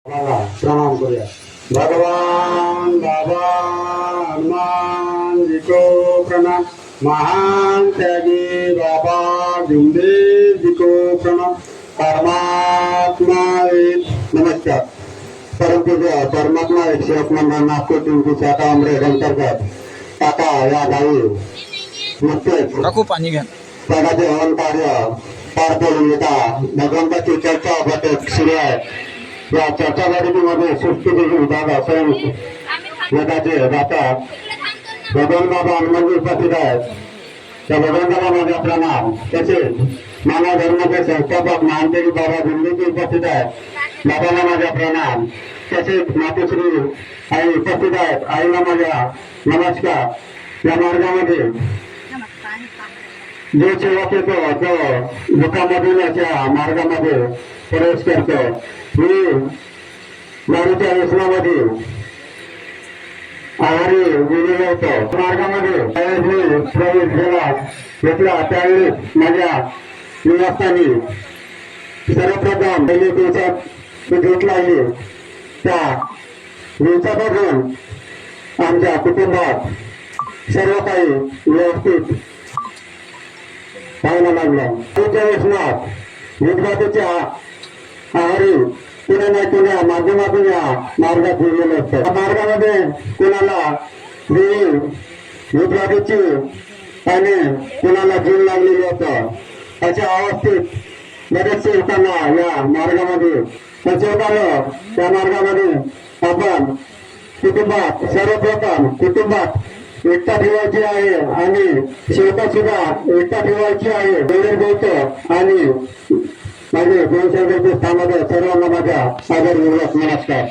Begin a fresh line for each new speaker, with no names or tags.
प्रणाम करूया. भगवान बाबा हनुमान जी को प्रणाम. महान त्यागी बाबा भीमदेव जी को प्रणाम. परमात्मा एक. नमस्कार. परमपूज्य परमात्मा एक सेवक मंडळ नागपूर टिंकी शाखा अमरेड अंतर्गत टाका या गावी नुकतेच
काकू पाणी घ्या.
त्याचे हवन कार्य पार पडून येता भगवंताची चर्चा बैठक सुरू आहे. या चर्चा बैठकीमध्ये सुस्थितीचे विभाग स्वयं गटाचे दाता भगवान बाबा हनुमानजी उपस्थित आहेत. त्या भगवंताला माझा प्रणाम. तसेच मानव धर्माचे संस्थापक महानतेजी बाबा भीमदेवजी उपस्थित आहेत. बाबाला माझा प्रणाम. तसेच मातोश्री आई उपस्थित आहेत. आईला माझा नमस्कार. या मार्गामध्ये जो सेवक येतो तो दुःखामधून याच्या मार्गामध्ये प्रवेश करतो. मी गाडीच्या व्यसनामध्ये आहारी गेलेलो होतो. मार्गामध्ये प्रवेश घेतला त्यावेळेस माझ्या निवासस्थानी सर्वप्रथम पहिले दिवसात भेट लागली. त्या दिवसापासून आमच्या कुटुंबात सर्व काही व्यवस्थित व्हायला लागलं. तुमच्या व्यसनात विद्यार्थ्याच्या आहारी कुण्या ना कुण्या माध्यमातून या मार्गात गेलेलं असतं. या मार्गामध्ये कुणाला विद्यार्थ्याची आणि कुणाला जीव लागलेली होतं. अशा अवस्थेत बरेचसे लोकांना या मार्गामध्ये फसवताना त्या मार्गामध्ये आपण कुटुंबात सर्वप्रथम कुटुंबात एकता ठेवायची आहे आणि शेवटात सुद्धा एकता ठेवायची आहे. वेळ बोलतो आणि माझे गोविंद स्थानामध्ये सर्वांना माझा आदरपूर्वक नमस्कार.